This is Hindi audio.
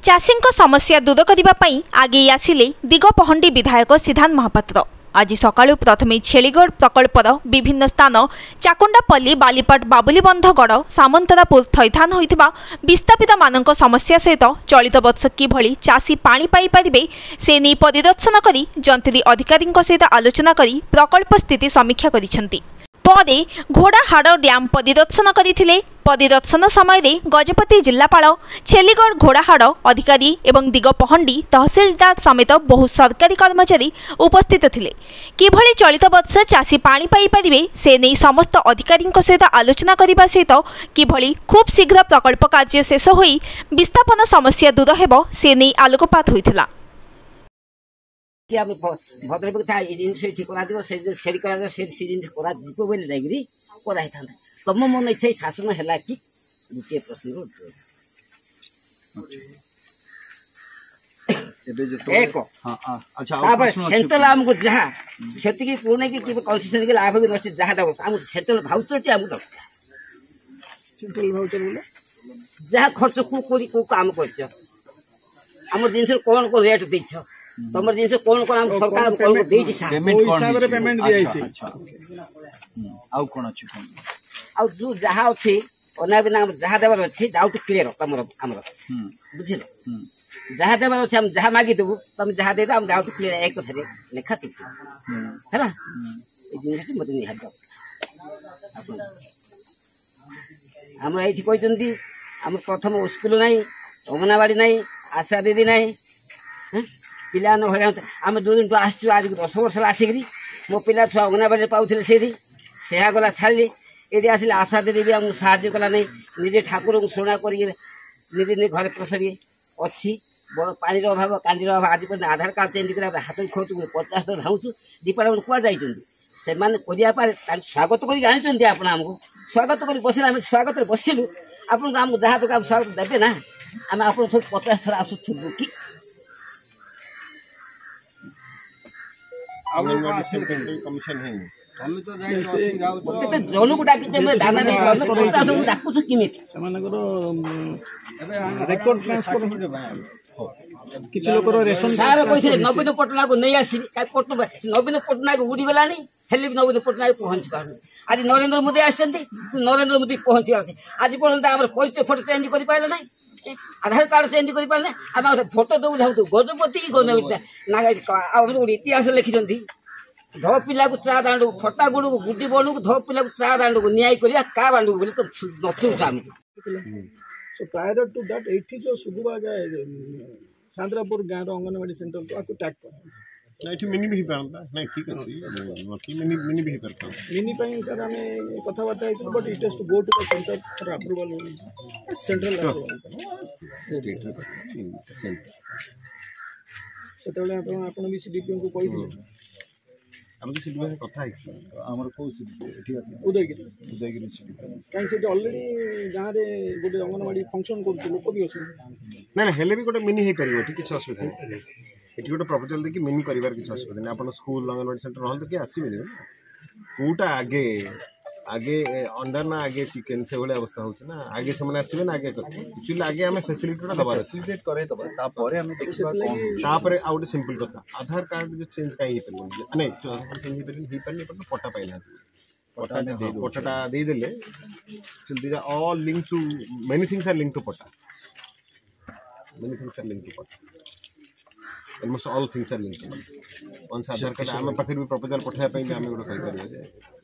चाषी समस्या दूर करने आगे आसिले दिगपहंडी विधायक सिद्धांत महापात्र। आज सकाळु प्रथमे छेलीगढ़ प्रकल्पर विभिन्न स्थान चाकुंडापल्ली बालीपाट बाबुलीबंधगढ़ सामंतरापुर थैथान होइथिबा विस्थापित मानक समस्या सहित चलित वर्ष किभली चाषी पानी पाई परिबे से नहीं परिदर्शन करी जंत्री अधिकारी सहित आलोचना करी प्रकल्प स्थिति समीक्षा करिसेंती। परे घोड़ाहाड़ डैम परिदर्शन करथिले। परिदर्शन समय गजपति जिलापाल छेलीगढ़ घोड़ाहाड़ अधिकारी एवं दिगपहंडी तहसीलदार समेत बहु सरकारी कर्मचारी उपस्थित थिले। किभली चलित वर्ष चाषी पानी पाई परिबे से नहीं समस्त अधिकारी सहित आलोचना करने सहित किभली खूब शीघ्र प्रकल्प कार्य शेष होई विस्थापन समस्या दूर हेबो से नहीं आलोकपात होइथिला। भद्रक था ठीक तुम मन इच्छा शासन है कि द्वितीय प्रश्न सेंट्रल आमको जहाँ से पूर्ण की कंसेसन के लाभ भी जहाँ दब सेंट्रल भाउचर टी आमको दरकार। सेंट्रल भाउचर बोले जहाँ खर्च को काम कर जिन कौन कौन रेट दे तुम जिन कौन कौन सरकार पेमेंट जो जहाँ अच्छी अना बिना जहाँ देवर अच्छी डाउट क्लीयर तुम बुझल जहाँ देवर अच्छे हम जहाँ मागी देवु तुम जहाँ दे हम डाउट क्लीयर एक कथा लेखा है जिन मत निहार आम ये कहते आम प्रथम स्कूल ना अंगनवाड़ी ना आशा दीदी ना पिला हर आम जो दिन आस आज 10 वर्ष आसिक मो पिला छुआ अंगनवाड़ी पाऊे से गला छाड़ी ये आसिले आशा दीदी भी आमको साहय कला नहीं निजे ठाकुर को शुणा कर निजे घर प्रसरी अच्छी पानी अभाव कांडी अभाव आज आधार कार्ड चेंज कर हाथ खोज 50 धाऊँ डिपार्टमेंट कुआ जाइए से स्वागत कर जानते आपको स्वागत कर बस आम स्वागत बसिलु आपको आमको जहाँ तक स्वागत देते ना आम आप 50 थर आसुबू कि जन को डाक दाना डाकु सार कहते नवीन पट्टनायक नहीं आसि नवीन पट्टनायक उड़ीगला हेल्ले भी नवीन पट्टनायक पहुंची पार आज नरेंद्र मोदी आसते नरेंद्र मोदी पहुंची आज पर्यटन आम परिचय फोटो चेंज कर पारे ना आधार कार्ड चेंज कर पारे आम फोटो दू जाऊँ गजपति की इतिहास लिखिं धो पिला को चा दांड को फटा गुड़ को गुड्डी बणु को धो पिला को चा दांड को न्याय करिया का बांड को बोले तो नथुचा हमको सो प्रायर टू दैट एठी जो सुगुबा सांद्रापुर गाँव अंगनवाड़ी सेंटर तो आपको टैग कर एठी मिनी भी पारंता नहीं ठीक अछि बाकी मिनी भी करता मिनी पई सर हमें कथाबार्ता है but it has to go to the centre for approval central state centre सेतले आपण भी सीडीपी को कहि दिले हम तो सीडीपी कथा है हमर को सीडीपी ठीक अछि उदयगिरी सीडीपी काई से ऑलरेडी गाँव रे गोटे अंगनवाड़ी फंक्शन करते लोक भी अछि ना हेले भी गोटे मिनी हे परिबो ठीक किछ असुविधा नहीं एटी गोटे प्रपोजल देखि मिनी करिवार किछ असुविधा नहीं अपन स्कूल अंगनवाड़ी सेंटर रहल तो कि आसीबे कोटा आगे आगे अंडर ना आगे चिकन से भले अवस्था होछ ना आगे से माने आसीबे ना आगे एक्चुअली आगे हमें फैसिलिटी दबार फैसिलिटेट करे तबा ता परे हमें देखबा ता परे आउट सिंपल कथा आधार कार्ड जो चेंज काई हे परबो नहीं तो चेंज हे परनी पर पट्टा पाइना पट्टा दे देले जल्दी all link to many things are link to patta many things are link to patta almost all things are link to patta once Aadhaar card आम पाखे भी प्रपोजल पठाया पे आम गोटे कहि परिबे